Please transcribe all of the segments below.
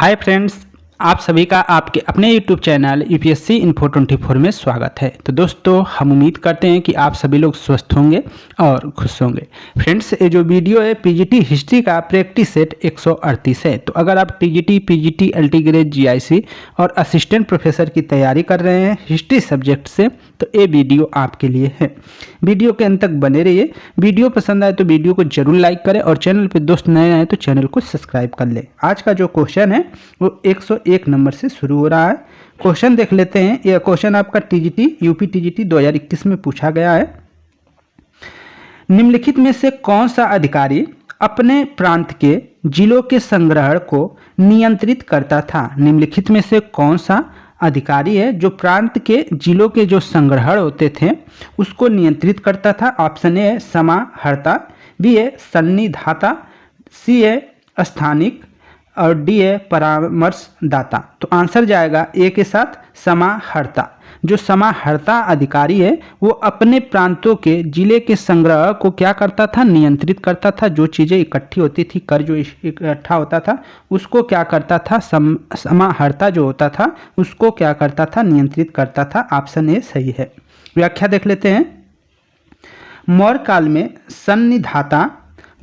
Hi friends, आप सभी का आपके अपने यूट्यूब चैनल यूपीएससी इन्फो 24 में स्वागत है। तो दोस्तों, हम उम्मीद करते हैं कि आप सभी लोग स्वस्थ होंगे और खुश होंगे। फ्रेंड्स, ये जो वीडियो है पीजीटी हिस्ट्री का प्रैक्टिस सेट 138 है। तो अगर आप TGT, PGT, LT grade, GIC और असिस्टेंट प्रोफेसर की तैयारी कर रहे हैं हिस्ट्री सब्जेक्ट से, तो ये वीडियो आपके लिए है। वीडियो के अंत तक बने रहिए। वीडियो पसंद आए तो वीडियो को जरूर लाइक करें और चैनल पर दोस्त नए आए तो चैनल को सब्सक्राइब कर लें। आज का जो क्वेश्चन है वो 101 नंबर से शुरू हो रहा है। क्वेश्चन देख लेते हैं। यह क्वेश्चन आपका टीजीटी यूपी टीजीटी 2021 में पूछा गया है। निम्नलिखित में से कौन सा अधिकारी अपने प्रांत के जिलों के संग्रहण को नियंत्रित करता था? निम्नलिखित में से कौन सा अधिकारी है जो प्रांत के जिलों के जो संग्रहण होते थे उसको नियंत्रित करता था? ऑप्शन ए है समाहर्ता, बी है सन्निधाता, सी है स्थानिक और डी है परामर्शदाता। तो आंसर जाएगा ए के साथ समाहर्ता। जो समाहर्ता अधिकारी है वो अपने प्रांतों के जिले के संग्रह को क्या करता था? नियंत्रित करता था। जो चीज़ें इकट्ठी होती थी, कर जो इकट्ठा होता था उसको क्या करता था? समाहर्ता जो होता था उसको क्या करता था? नियंत्रित करता था। ऑप्शन ए सही है। व्याख्या देख लेते हैं। मौर्य काल में सन्निधाता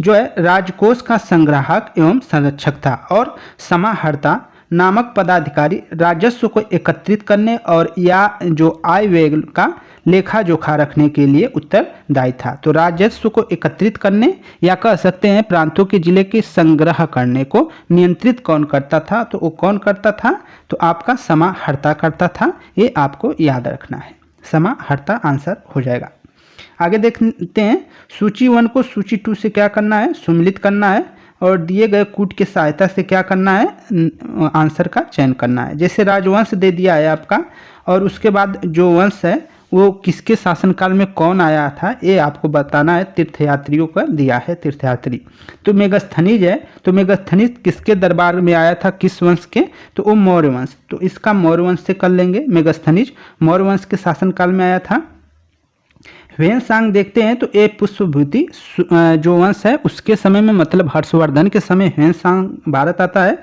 जो है राजकोष का संग्राहक एवं संरक्षक था और समाहर्ता नामक पदाधिकारी राजस्व को एकत्रित करने और या जो आय व्यय का लेखा जोखा रखने के लिए उत्तरदायी था। तो राजस्व को एकत्रित करने या कह सकते हैं प्रांतों के जिले के संग्रह करने को नियंत्रित कौन करता था? तो वो कौन करता था? तो आपका समाहर्ता करता था। ये आपको याद रखना है। समाहर्ता आंसर हो जाएगा। आगे देखते हैं। सूची 1 को सूची 2 से क्या करना है? सम्मिलित करना है और दिए गए कूट की सहायता से क्या करना है? आंसर का चयन करना है। जैसे राजवंश दे दिया है आपका और उसके बाद जो वंश है वो किसके शासनकाल में कौन आया था ये आपको बताना है। तीर्थयात्रियों का दिया है तीर्थयात्री। तो मेगस्थनीज है, तो मेगस्थनीज किसके दरबार में आया था? किस वंश के? तो वो मौर्य वंश। तो इसका मौर्य वंश से कर लेंगे। मेगस्थनीज मौर्य वंश के शासनकाल में आया था। ह्वेनसांग देखते हैं तो ये पुष्पभूति जो वंश है उसके समय में, मतलब हर्षवर्धन के समय ह्वेनसांग भारत आता है।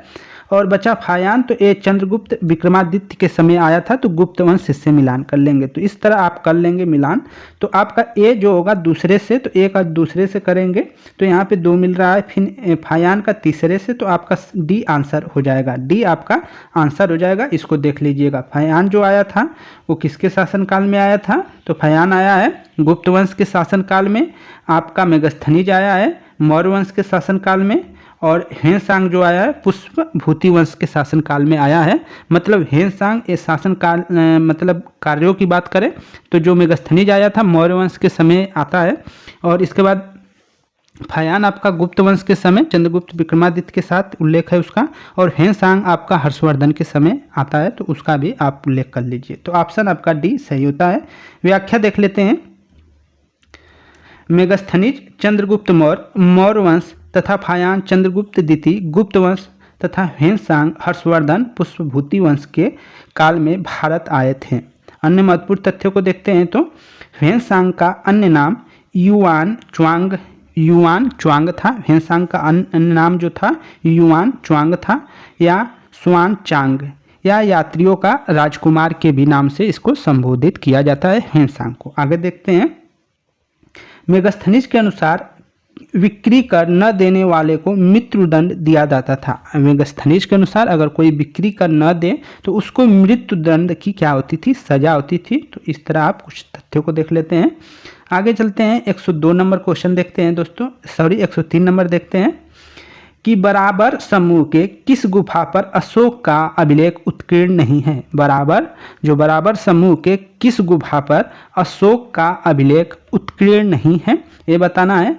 और बचा फायान, तो ये चंद्रगुप्त विक्रमादित्य के समय आया था। तो गुप्त वंश इससे मिलान कर लेंगे। तो इस तरह आप कर लेंगे मिलान। तो आपका ए जो होगा दूसरे से, तो ए का दूसरे से करेंगे तो यहाँ पे 2 मिल रहा है। फिर फायान का तीसरे से, तो आपका डी आंसर हो जाएगा। डी आपका आंसर हो जाएगा। इसको देख लीजिएगा। फायान जो आया था वो किसके शासनकाल में आया था? तो फायान आया है गुप्त वंश के शासनकाल में। आपका मेगस्थनीज आया है मौर्य वंश के शासनकाल में। और ह्वेनसांग जो आया है पुष्पभूति वंश के शासनकाल में आया है। मतलब ह्वेनसांग ये शासनकाल मतलब कार्यों की बात करें तो जो मेगस्थनीज आया था मौर्य वंश के समय आता है। और इसके बाद फायान आपका गुप्त वंश के समय चंद्रगुप्त विक्रमादित्य के साथ उल्लेख है उसका। और ह्वेनसांग आपका हर्षवर्धन के समय आता है, तो उसका भी आप उल्लेख कर लीजिए। तो ऑप्शन आपका डी सही होता है। व्याख्या देख लेते हैं। मेगस्थनीज चंद्रगुप्त मौर्य वंश तथा फायान चंद्रगुप्त द्वितीय गुप्त वंश तथा ह्वेनसांग हर्षवर्धन पुष्पभूति वंश के काल में भारत आए थे। अन्य महत्वपूर्ण तथ्यों को देखते हैं। तो ह्वेनसांग का अन्य नाम युआन च्वांग था। ह्वेनसांग का अन्य नाम जो था युआन च्वांग था या स्वान चांग, या यात्रियों का राजकुमार के भी नाम से इसको संबोधित किया जाता है ह्वेनसांग को। आगे देखते हैं। मेगस्थनीज के अनुसार बिक्री कर न देने वाले को मृत्युदंड दिया जाता था। मेगस्थनीज के अनुसार अगर कोई बिक्री कर न दे तो उसको मृत्युदंड की क्या होती थी? सजा होती थी। तो इस तरह आप कुछ तथ्यों को देख लेते हैं। आगे चलते हैं। 102 नंबर क्वेश्चन देखते हैं दोस्तों। 103 नंबर देखते हैं कि बराबर समूह के किस गुफा पर अशोक का अभिलेख उत्कीर्ण नहीं है? बराबर समूह के किस गुफा पर अशोक का अभिलेख उत्कीर्ण नहीं है ये बताना है।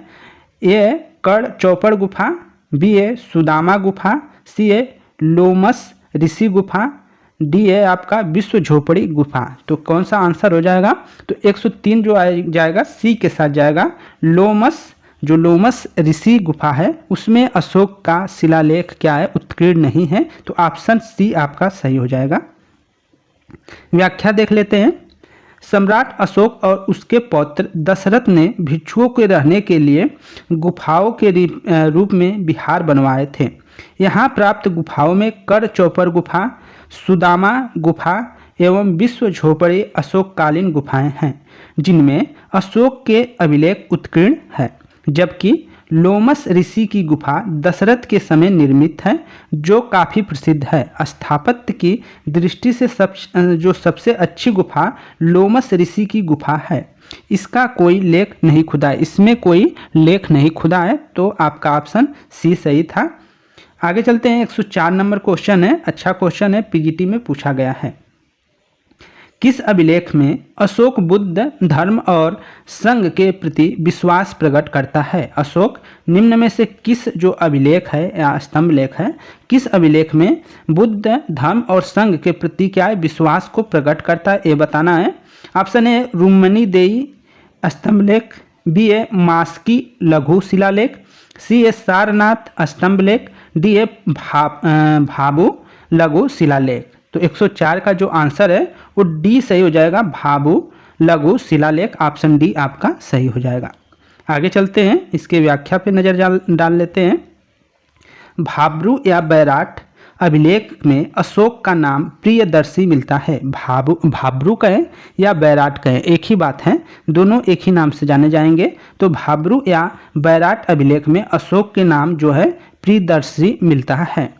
ए कड़ चौपड़ गुफा, बी है सुदामा गुफा, सी है लोमस ऋषि गुफा, डी है आपका विश्व झोपड़ी गुफा। तो कौन सा आंसर हो जाएगा? तो 103 जो जाएगा सी के साथ जाएगा। लोमस ऋषि गुफा है उसमें अशोक का शिलालेख क्या है? उत्कीर्ण नहीं है। तो ऑप्शन सी आपका सही हो जाएगा। व्याख्या देख लेते हैं। सम्राट अशोक और उसके पौत्र दशरथ ने भिक्षुओं के रहने के लिए गुफाओं के रूप में विहार बनवाए थे। यहाँ प्राप्त गुफाओं में कर चौपर गुफा, सुदामा गुफा एवं विश्व झोपड़ी अशोककालीन गुफाएं हैं, जिनमें अशोक के अभिलेख उत्कीर्ण है, जबकि लोमस ऋषि की गुफा दशरथ के समय निर्मित है, जो काफ़ी प्रसिद्ध है। स्थापत्य की दृष्टि से जो सबसे अच्छी गुफा लोमस ऋषि की गुफा है। इसका कोई लेख नहीं खुदा है, इसमें कोई लेख नहीं खुदा है, तो आपका ऑप्शन सी सही था। आगे चलते हैं, 104 नंबर क्वेश्चन है, अच्छा क्वेश्चन है, पीजीटी में पूछा गया है। किस अभिलेख में अशोक बुद्ध धर्म और संघ के प्रति विश्वास प्रकट करता है? अशोक निम्न में से किस जो अभिलेख है या स्तंभ लेख है, किस अभिलेख में बुद्ध धर्म और संघ के प्रति क्या है विश्वास को प्रकट करता है, ये बताना है। ऑप्शन ए रुक्मिणी देवी स्तंभ लेख, बी ए मास्की लघु शिलालेख, सी ए सारनाथ स्तंभ लेख, डी ए भाबू लघु शिलालेख। तो 104 का जो आंसर है वो डी सही हो जाएगा, भाबू लघु शिलालेख, ऑप्शन डी आपका सही हो जाएगा। आगे चलते हैं, इसके व्याख्या पे नज़र डाल लेते हैं। भाब्रू या बैराट अभिलेख में अशोक का नाम प्रियदर्शी मिलता है। भाब्रू कहें या बैराट कहें एक ही बात है, दोनों एक ही नाम से जाने जाएंगे। तो भाब्रू या बैराट अभिलेख में अशोक के नाम जो है प्रियदर्शी मिलता है।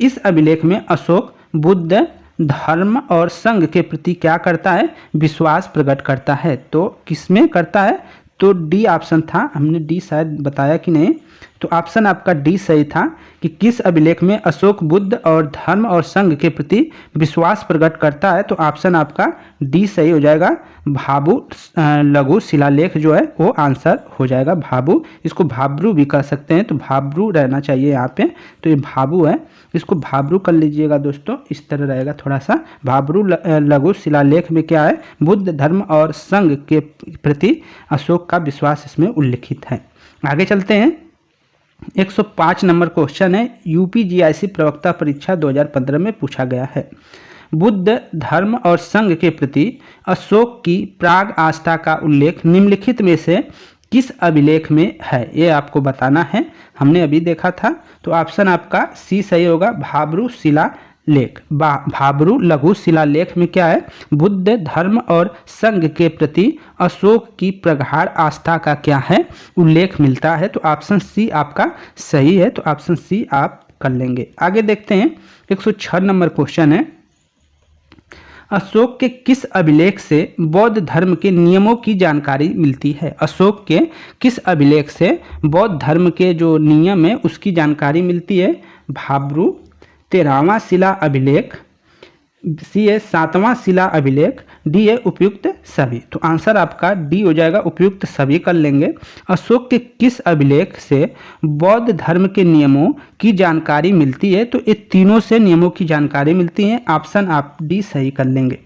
इस अभिलेख में अशोक बुद्ध धर्म और संघ के प्रति क्या करता है विश्वास प्रकट करता है। तो किसमें करता है, तो डी ऑप्शन था, हमने डी शायद बताया कि नहीं, तो ऑप्शन आपका डी सही था कि किस अभिलेख में अशोक बुद्ध और धर्म और संघ के प्रति विश्वास प्रकट करता है, तो ऑप्शन आपका डी सही हो जाएगा। भाबू लघु शिलालेख जो है वो आंसर हो जाएगा भाबू। इसको भाब्रू भी कर सकते हैं, तो भाब्रू रहना चाहिए यहाँ पे, तो ये भाबू है, इसको भाब्रू कर लीजिएगा दोस्तों, इस तरह रहेगा थोड़ा सा। भाब्रू लघु शिलालेख में क्या है बुद्ध धर्म और संघ के प्रति अशोक का विश्वास इसमें उल्लिखित है। आगे चलते हैं, 105 नंबर क्वेश्चन है, यूपीजीआईसी प्रवक्ता परीक्षा 2015 में पूछा गया है। बुद्ध धर्म और संघ के प्रति अशोक की प्राग आस्था का उल्लेख निम्नलिखित में से किस अभिलेख में है, ये आपको बताना है। हमने अभी देखा था, तो ऑप्शन आपका सी सही होगा, भाब्रू शिलालेख। भाब्रू लघु शिलालेख में क्या है बुद्ध धर्म और संघ के प्रति अशोक की प्रगाढ़ आस्था का क्या है उल्लेख मिलता है, तो ऑप्शन सी आपका सही है, तो ऑप्शन सी आप कर लेंगे। आगे देखते हैं, 106 नंबर क्वेश्चन है, अशोक के किस अभिलेख से बौद्ध धर्म के नियमों की जानकारी मिलती है? अशोक के किस अभिलेख से बौद्ध धर्म के जो नियम है उसकी जानकारी मिलती है? भाब्रू 13वां शिला अभिलेख, सी ए 7वां शिला अभिलेख, डी ए उपयुक्त सभी। तो आंसर आपका डी हो जाएगा, उपयुक्त सभी कर लेंगे। अशोक के किस अभिलेख से बौद्ध धर्म के नियमों की जानकारी मिलती है? तो ये तीनों से नियमों की जानकारी मिलती है, ऑप्शन आप डी सही कर लेंगे।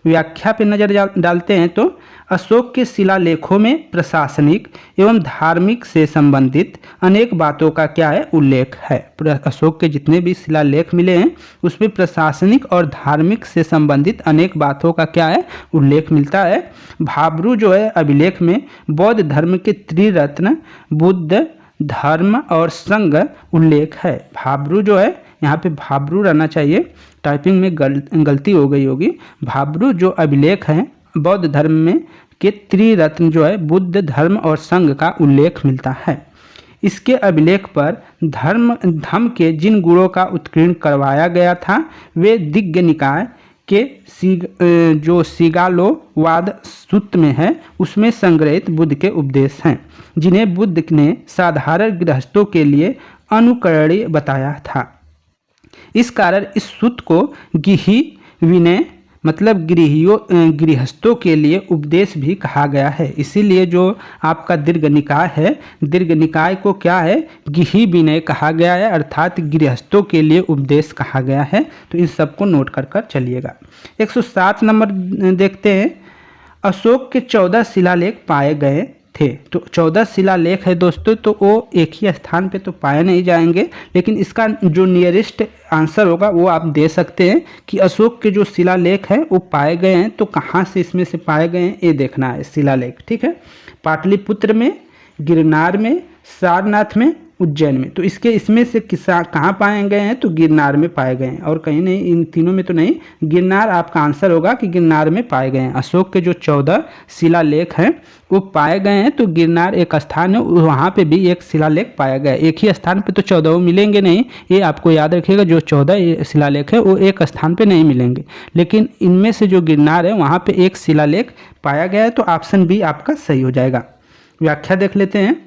व्याख्या पे नज़र डालते हैं, तो अशोक के शिलालेखों में प्रशासनिक एवं धार्मिक से संबंधित अनेक बातों का क्या है उल्लेख है। अशोक के जितने भी शिलालेख मिले हैं उसमें प्रशासनिक और धार्मिक से संबंधित अनेक बातों का क्या है उल्लेख मिलता है। भाब्रू जो है अभिलेख में बौद्ध धर्म के त्रिरत्न बुद्ध धर्म और संघ उल्लेख है। भाब्रू जो है यहाँ पे भाब्रू रहना चाहिए, टाइपिंग में गलती हो गई होगी। भाब्रू जो अभिलेख हैं बौद्ध धर्म में के त्रिरत्न जो है बुद्ध धर्म और संघ का उल्लेख मिलता है। इसके अभिलेख पर धम्म के जिन गुणों का उत्कीर्ण करवाया गया था वे दिग्ग निकाय के जो सिगालोवाद सूत्र में है उसमें संग्रहित बुद्ध के उपदेश हैं, जिन्हें बुद्ध ने साधारण गृहस्थों के लिए अनुकरणीय बताया था। इस कारण इस सूत्र को गिही विनय मतलब गृहस्थों के लिए उपदेश भी कहा गया है। इसीलिए जो आपका दीर्घ निकाय है, दीर्घ निकाय को क्या है गिही विनय कहा गया है, अर्थात गृहस्थों के लिए उपदेश कहा गया है। तो इन सबको नोट कर चलिएगा। 107 नंबर देखते हैं, अशोक के 14 शिलालेख पाए गए थे। तो 14 शिलालेख है दोस्तों, तो वो एक ही स्थान पे तो पाए नहीं जाएंगे, लेकिन इसका जो नियरेस्ट आंसर होगा वो आप दे सकते हैं कि अशोक के जो शिलालेख हैं वो पाए गए हैं, तो कहाँ से इसमें से पाए गए हैं ये देखना है शिलालेख। ठीक है, पाटलिपुत्र में, गिरनार में, सारनाथ में, उज्जैन में। तो इसमें से किसा कहाँ पाए गए हैं, तो गिरनार में पाए गए हैं और कहीं नहीं, इन तीनों में तो नहीं, गिरनार आपका आंसर होगा कि गिरनार में पाए गए हैं। अशोक के जो 14 शिलालेख हैं वो पाए गए हैं, तो गिरनार एक स्थान है, वहाँ पे भी एक शिलालेख पाया गया। एक ही स्थान पे तो 14 मिलेंगे नहीं, ये आपको याद रखिएगा। जो 14 शिलालेख है वो एक स्थान पे नहीं मिलेंगे, लेकिन इनमें से जो गिरनार है वहाँ पे एक शिलालेख पाया गया है, तो ऑप्शन बी आपका सही हो जाएगा। व्याख्या देख लेते हैं।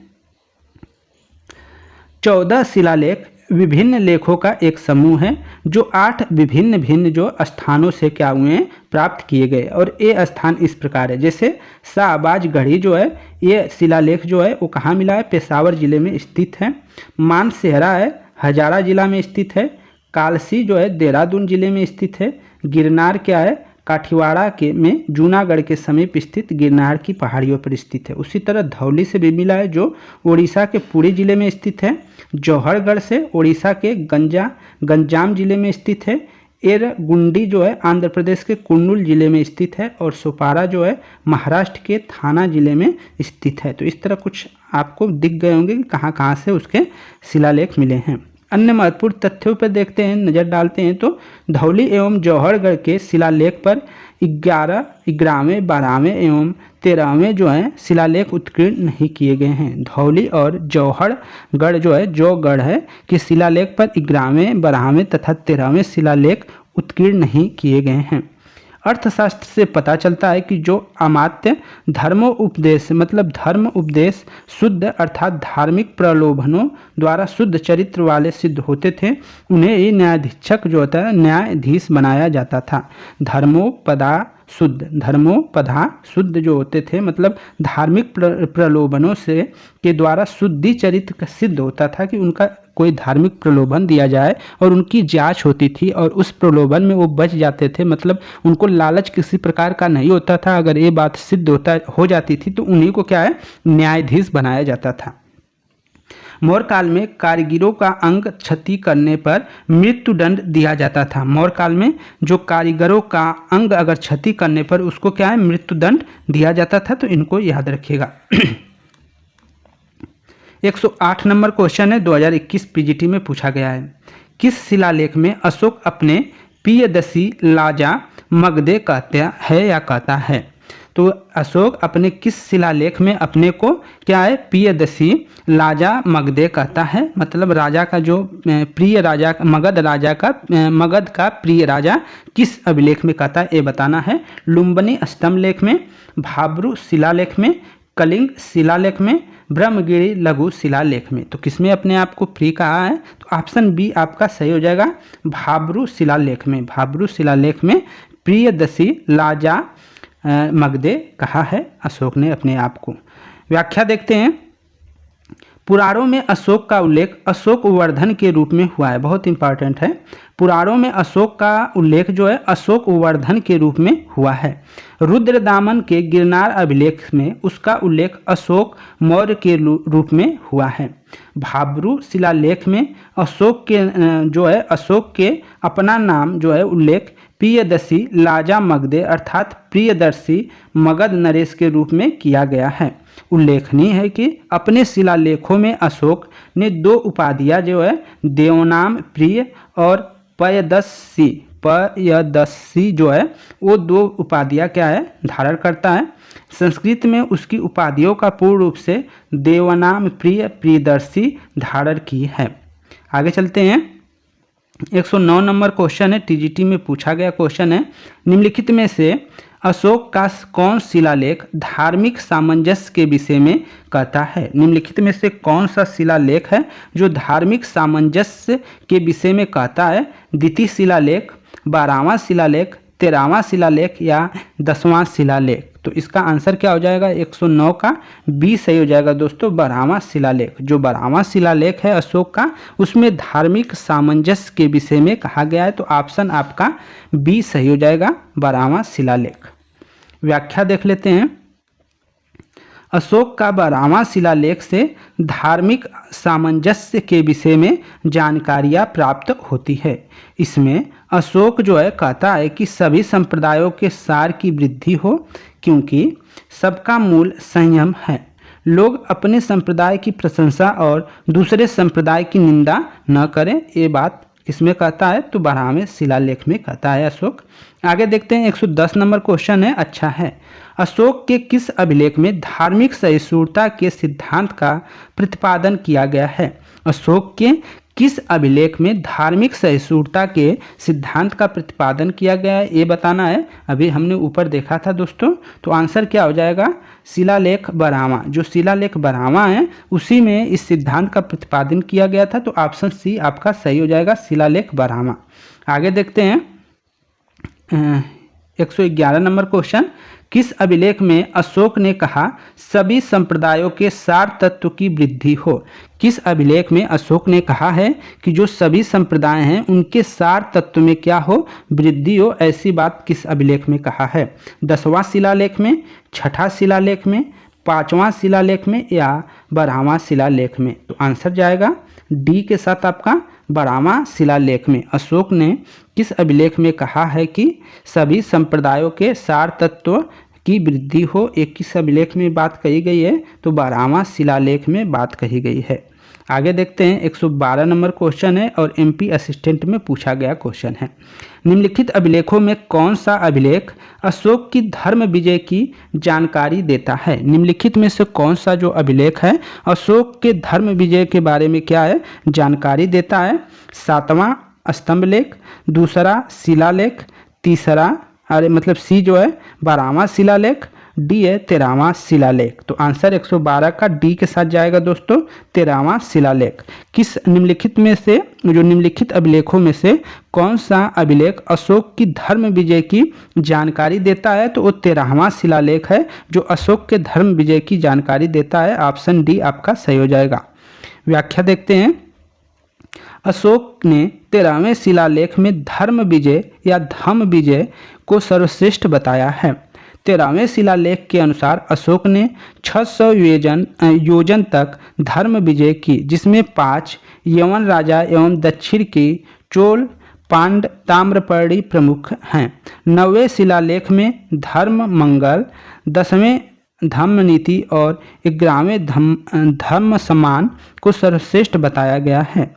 14 शिलालेख विभिन्न लेखों का एक समूह है जो 8 विभिन्न भिन्न जो स्थानों से क्या हुए हैं, प्राप्त किए गए। और ये स्थान इस प्रकार है, जैसे शाहबाज गढ़ी जो है, ये शिलालेख जो है वो कहाँ मिला है, पेशावर जिले में स्थित है। मानसेहरा है, हजारा जिला में स्थित है। कालसी जो है देहरादून जिले में स्थित है। गिरनार क्या है, काठियावाड़ के में जूनागढ़ के समीप स्थित गिरनार की पहाड़ियों पर स्थित है। उसी तरह धौली से भी मिला है जो उड़ीसा के पुरी जिले में स्थित है। जौहरगढ़ से उड़ीसा के गंजाम जिले में स्थित है। एरगुंडी जो है आंध्र प्रदेश के कुर्नूल जिले में स्थित है। और सोपारा जो है महाराष्ट्र के थाना जिले में स्थित है। तो इस तरह कुछ आपको दिख गए होंगे कि कहाँ कहाँ से उसके शिलालेख मिले हैं। अन्य महत्वपूर्ण तथ्यों पर देखते हैं, नज़र डालते हैं। तो धौली एवं जौहरगढ़ के शिलालेख पर 11वें 12वें एवं 13वें जो है शिलालेख उत्कीर्ण नहीं किए गए हैं। धौली और जौहरगढ़ जो है, जौगढ़ है कि शिलालेख पर 11वें 12वें तथा 13वें शिलालेख उत्कीर्ण नहीं किए गए हैं। अर्थशास्त्र से पता चलता है कि जो अमात्य धर्मोपदेश मतलब धर्म उपदेश शुद्ध अर्थात धार्मिक प्रलोभनों द्वारा शुद्ध चरित्र वाले सिद्ध होते थे, उन्हें ही न्यायाधीक्षक जो होता है न्यायाधीश बनाया जाता था। धर्मोपदा शुद्ध जो होते थे, मतलब धार्मिक प्रलोभनों से के द्वारा शुद्धि चरित्र सिद्ध होता था कि उनका कोई धार्मिक प्रलोभन दिया जाए और उनकी जांच होती थी और उस प्रलोभन में वो बच जाते थे, मतलब उनको लालच किसी प्रकार का नहीं होता था। अगर ये बात सिद्ध हो जाती थी तो उन्हीं को क्या है, न्यायाधीश बनाया जाता था। मौर्य काल में कारीगरों का अंग क्षति करने पर मृत्युदंड दिया जाता था। मौर्य काल में जो कारीगरों का अंग अगर क्षति करने पर उसको क्या है, मृत्युदंड दिया जाता था। तो इनको याद रखिएगा। 108 नंबर क्वेश्चन है, 2021 पीजीटी में पूछा गया है। किस शिलालेख में अशोक अपने प्रियदसी लाजा मगधे कहता है या कहता है? तो अशोक अपने किस शिलालेख में अपने को क्या है, प्रियदसी लाजा मगधे कहता है, मतलब राजा का जो प्रिय राजा, मगध का प्रिय राजा किस अभिलेख में कहता है, ये बताना है। लुम्बिनी स्तंभ लेख में, भाब्रू शिलालेख में, कलिंग शिलालेख में, ब्रह्मगिरी लघु शिलालेख में। तो किसमें अपने आप को प्रिय कहा है, तो ऑप्शन बी आपका सही हो जाएगा, भाब्रू शिलालेख में। भाब्रू शिलालेख में प्रियदसी लाजा मगधे कहा है अशोक ने अपने आप को। व्याख्या देखते हैं। पुराणों में अशोक का उल्लेख अशोक वर्धन के रूप में हुआ है, बहुत इंपॉर्टेंट है। पुराणों में अशोक का उल्लेख जो है अशोक वर्धन के रूप में हुआ है। रुद्रदामन के गिरनार अभिलेख में उसका उल्लेख अशोक मौर्य के रूप में हुआ है। भाब्रू शिलालेख में अशोक के जो है अशोक के अपना नाम जो है उल्लेख प्रियदसी लाजा मगधे अर्थात प्रियदर्शी मगध नरेश के रूप में किया गया है। उल्लेखनीय है कि अपने शिलालेखों में अशोक ने 2 उपाधियां जो है देवनाम प्रिय और पयदस्सी जो है वो 2 उपाधियां क्या है, धारण करता है। संस्कृत में उसकी उपाधियों का पूर्ण रूप से देवनाम प्रिय प्रियदर्शी धारण की है। आगे चलते हैं। 109 नंबर क्वेश्चन है, टीजीटी में पूछा गया क्वेश्चन है। निम्नलिखित में से अशोक का कौन शिलालेख धार्मिक सामंजस्य के विषय में कहता है? निम्नलिखित में से कौन सा शिलालेख है जो धार्मिक सामंजस्य के विषय में कहता है? द्वितीय शिलालेख, 12वां शिलालेख, 13वां शिलालेख या 10वां शिलालेख? तो इसका आंसर क्या हो जाएगा, 109 का बी सही हो जाएगा दोस्तों, 12वां शिलालेख। जो 12वां शिलालेख है अशोक का, उसमें धार्मिक सामंजस्य के विषय में कहा गया है। तो ऑप्शन आपका बी सही हो जाएगा, 12वां शिलालेख। व्याख्या देख लेते हैं। अशोक का 12वां शिलालेख से धार्मिक सामंजस्य के विषय में जानकारियाँ प्राप्त होती है। इसमें अशोक जो है कहता है कि सभी संप्रदायों के सार की वृद्धि हो, क्योंकि सबका मूल संयम है। लोग अपने संप्रदाय की प्रशंसा और दूसरे संप्रदाय की निंदा न करें। ये बात किसमें कहता है? तो 12वें शिलालेख में कहता है अशोक। आगे देखते हैं 110 नंबर क्वेश्चन है, अच्छा है, अशोक के किस अभिलेख में धार्मिक सहिष्णुता के सिद्धांत का प्रतिपादन किया गया है? अशोक के किस अभिलेख में धार्मिक सहिष्णुता के सिद्धांत का प्रतिपादन किया गया है, ये बताना है। अभी हमने ऊपर देखा था दोस्तों, तो आंसर क्या हो जाएगा? शिलालेख 12वां। जो शिलालेख 12वां है उसी में इस सिद्धांत का प्रतिपादन किया गया था, तो ऑप्शन सी आपका सही हो जाएगा, शिलालेख 12वां। आगे देखते हैं 111 नंबर क्वेश्चन, किस अभिलेख में अशोक ने कहा सभी संप्रदायों के सार तत्व की वृद्धि हो? किस अभिलेख में अशोक ने कहा है कि जो सभी संप्रदाय हैं उनके सार तत्व में क्या हो? वृद्धि हो। ऐसी बात किस अभिलेख में कहा है? 10वां शिलालेख में, 6ठा शिलालेख में, 5वां शिलालेख में या 12वां शिलालेख में? तो आंसर जाएगा डी के साथ आपका 12वां शिलालेख में। अशोक ने किस अभिलेख में कहा है कि सभी संप्रदायों के सार तत्व की वृद्धि हो? एक किस अभिलेख में बात कही गई है? तो 12वां शिलालेख में बात कही गई है। आगे देखते हैं 112 नंबर क्वेश्चन है और एमपी असिस्टेंट में पूछा गया क्वेश्चन है। निम्नलिखित अभिलेखों में कौन सा अभिलेख अशोक की धर्म विजय की जानकारी देता है? निम्नलिखित में से कौन सा जो अभिलेख है अशोक के धर्म विजय के बारे में क्या है? जानकारी देता है। 7वां स्तंभ लेख, दूसरा शिलालेख, तीसरा मतलब सी जो है 12वां शिलालेख, डी है 13वां शिलालेख। तो आंसर 112 का डी के साथ जाएगा दोस्तों, 13वां शिलालेख। किस निम्नलिखित में से, जो निम्नलिखित अभिलेखों में से कौन सा अभिलेख अशोक की धर्म विजय की जानकारी देता है? तो वो 13वां शिलालेख है जो अशोक के धर्म विजय की जानकारी देता है। ऑप्शन डी आपका सही हो जाएगा। व्याख्या देखते हैं। अशोक ने 13वें शिलालेख में धर्म विजय या धम्म विजय को सर्वश्रेष्ठ बताया है। 13वें शिलालेख के अनुसार अशोक ने 600 योजन तक धर्म विजय की, जिसमें 5 यवन राजा एवं दक्षिण की चोल पांड ताम्रपर्णी प्रमुख हैं। 9वें शिलालेख में धर्म मंगल, 10वें धम्म नीति और 11वें धर्म सम्मान को सर्वश्रेष्ठ बताया गया है।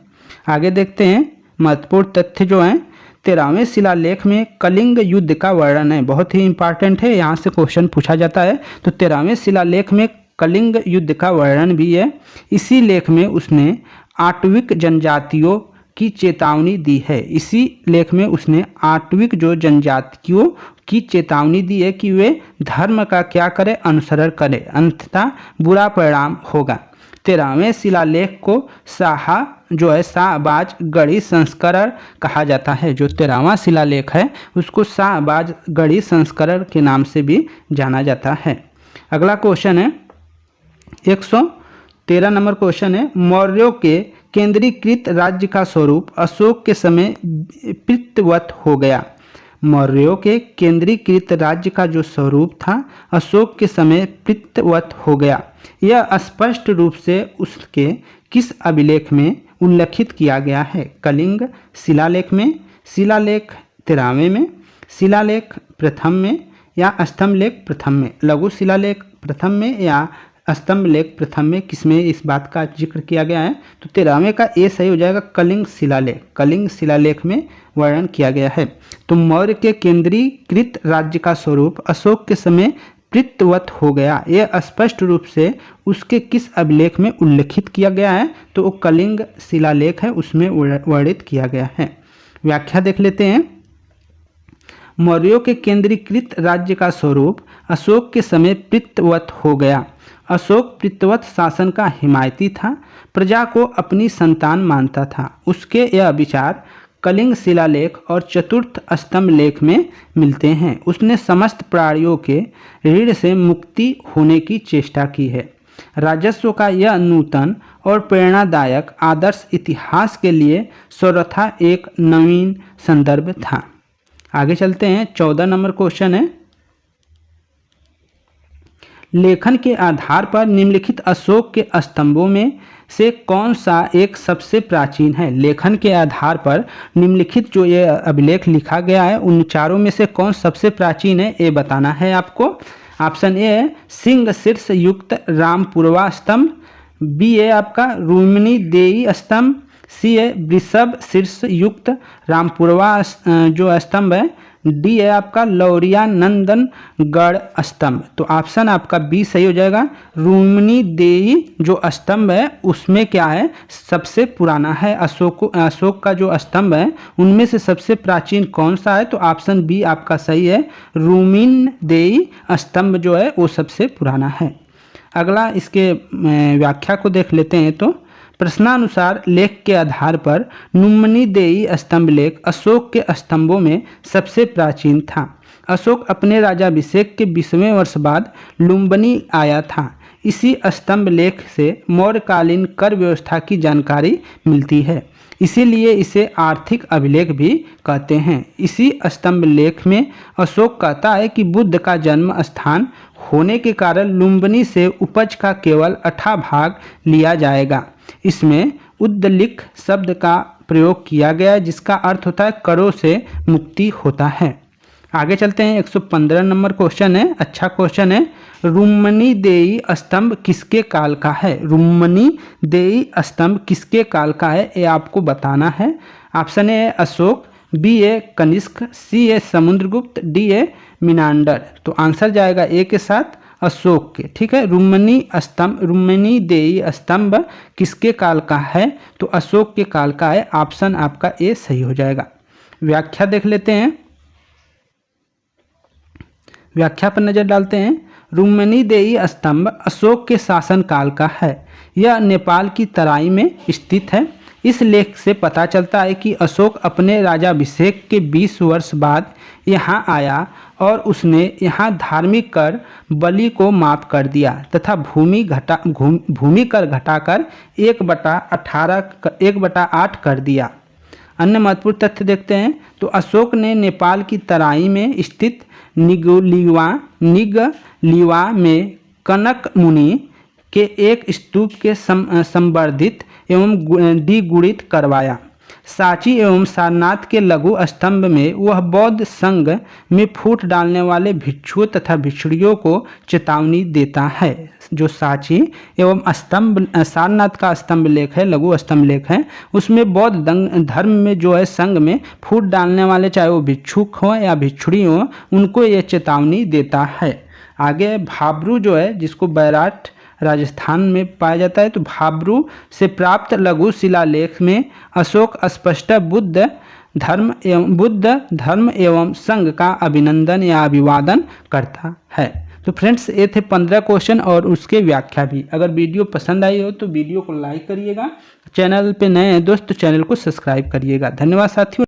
आगे देखते हैं महत्वपूर्ण तथ्य जो हैं। 13वें शिलालेख में कलिंग युद्ध का वर्णन है, बहुत ही इंपॉर्टेंट है, यहाँ से क्वेश्चन पूछा जाता है। तो 13वें शिलालेख में कलिंग युद्ध का वर्णन भी है। इसी लेख में उसने आटविक जनजातियों की चेतावनी दी है। इसी लेख में उसने आटविक जो जनजातियों की चेतावनी दी है कि वे धर्म का क्या करें? अनुसरण करें, अंततः बुरा परिणाम होगा। 13वें शिलालेख को शाहबाज गढ़ी संस्करण कहा जाता है। जो 13वां शिलालेख है उसको शाहबाज गढ़ी संस्करण के नाम से भी जाना जाता है। अगला क्वेश्चन है 113 नंबर क्वेश्चन है, मौर्यों के केंद्रीकृत राज्य का स्वरूप अशोक के समय पितृवत हो गया। मौर्यों के केंद्रीकृत राज्य का जो स्वरूप था अशोक के समय पितृवत हो गया। यह स्पष्ट रूप से उसके किस अभिलेख में उल्लेखित किया गया है? कलिंग शिलालेख में, शिलालेख 13वें में, शिलालेख प्रथम में या स्तंभलेख प्रथम में? लघु शिलालेख प्रथम में या स्तंभलेख प्रथम में, किसमें इस बात का जिक्र किया गया है? तो 13वें का ए सही हो जाएगा, कलिंग शिलालेख। कलिंग शिलालेख में वर्णन किया गया है। तो मौर्य के केंद्रीकृत राज्य का स्वरूप अशोक के समय पितृवत हो गया, यह स्पष्ट रूप से उसके किस अभिलेख में उल्लेखित किया गया है? तो वो कलिंग शिलालेख है, उसमें वर्णित किया गया है। व्याख्या देख लेते हैं। मौर्यों के केंद्रीकृत राज्य का स्वरूप अशोक के समय पितृवत हो गया। अशोक पितृवत शासन का हिमायती था, प्रजा को अपनी संतान मानता था। उसके यह विचार कलिंग शिलालेख और चतुर्थ स्तंभ लेख में मिलते हैं। उसने समस्त प्राणियों के ऋण से मुक्ति होने की चेष्टा की है। राजस्व का यह नूतन और प्रेरणादायक आदर्श इतिहास के लिए सर्वथा एक नवीन संदर्भ था। आगे चलते हैं, 14 नंबर क्वेश्चन है, लेखन के आधार पर निम्नलिखित अशोक के स्तंभों में से कौन सा एक सबसे प्राचीन है? लेखन के आधार पर निम्नलिखित जो ये अभिलेख लिखा गया है उन चारों में से कौन सबसे प्राचीन है ये बताना है आपको। ऑप्शन ए है सिंह शीर्ष युक्त रामपूर्वा स्तंभ, बी है आपका रुक्मिणी देई स्तंभ, सी है वृषभ शीर्ष युक्त रामपूर्वा जो स्तंभ है, डी है आपका लौरिया नंदनगढ़ स्तंभ। तो ऑप्शन आपका बी सही हो जाएगा। रुक्मिणी देई जो स्तंभ है उसमें क्या है, सबसे पुराना है। अशोक का जो स्तंभ है उनमें से सबसे प्राचीन कौन सा है, तो ऑप्शन बी आपका सही है। रुक्मिणी देई स्तंभ जो है वो सबसे पुराना है। अगला इसके व्याख्या को देख लेते हैं। तो प्रश्नानुसार लेख के आधार पर रुक्मिणी देई स्तंभ लेख अशोक के स्तंभों में सबसे प्राचीन था। अशोक अपने राज्याभिषेक के 20वें वर्ष बाद लुम्बिनी आया था। इसी स्तंभ लेख से मौर्यकालीन कर व्यवस्था की जानकारी मिलती है, इसीलिए इसे आर्थिक अभिलेख भी कहते हैं। इसी स्तंभ लेख में अशोक कहता है कि बुद्ध का जन्म स्थान होने के कारण लुम्बिनी से उपज का केवल 8 भाग लिया जाएगा। इसमें उद्दलिक शब्द का प्रयोग किया गया है, जिसका अर्थ होता है करों से मुक्ति होता है। आगे चलते हैं। 115 नंबर क्वेश्चन है, अच्छा क्वेश्चन है। रुक्मिणी देई स्तंभ किसके काल का है? रुक्मिणी देई स्तंभ किसके काल का है ये आपको बताना है। Option A Ashoka, B A Kanishka, C A Samudragupta, D A Menander. तो आंसर जाएगा ए के साथ अशोक के। ठीक है, रुक्मिणी देई स्तंभ किसके काल का है, तो अशोक के काल का है। ऑप्शन आपका ए सही हो जाएगा। व्याख्या देख लेते हैं। व्याख्या पर नजर डालते हैं। रुक्मिणी देई स्तंभ अशोक के शासन काल का है। यह नेपाल की तराई में स्थित है। इस लेख से पता चलता है कि अशोक अपने राज्याभिषेक के 20 वर्ष बाद यहाँ आया और उसने यहाँ धार्मिक कर बलि को माफ कर दिया तथा भूमि कर घटाकर 1/8 कर दिया। अन्य महत्वपूर्ण तथ्य देखते हैं। तो अशोक ने नेपाल की तराई में स्थित निगलिवा में कनक मुनि के एक स्तूप के संवर्धित एवं द्विगुणित करवाया। सांची एवं सारनाथ के लघु स्तंभ में वह बौद्ध संघ में फूट डालने वाले भिक्षुओं तथा भिक्षुणियों को चेतावनी देता है। जो सांची एवं सारनाथ का स्तंभ लेख है, लघु स्तंभ लेख है, उसमें बौद्ध धर्म में जो है संघ में फूट डालने वाले, चाहे वो भिक्षुक हों या भिक्षुणी हों, उनको ये चेतावनी देता है। आगे भाब्रू जो है, जिसको बैराट राजस्थान में पाया जाता है, तो भाब्रू से प्राप्त लघु शिलालेख में अशोक स्पष्ट बुद्ध धर्म एवं संघ का अभिनंदन या अभिवादन करता है। तो फ्रेंड्स, ये थे 15 क्वेश्चन और उसके व्याख्या भी। अगर वीडियो पसंद आई हो तो वीडियो को लाइक करिएगा। चैनल पे नए हैं दोस्त तो चैनल को सब्सक्राइब करिएगा। धन्यवाद साथियों।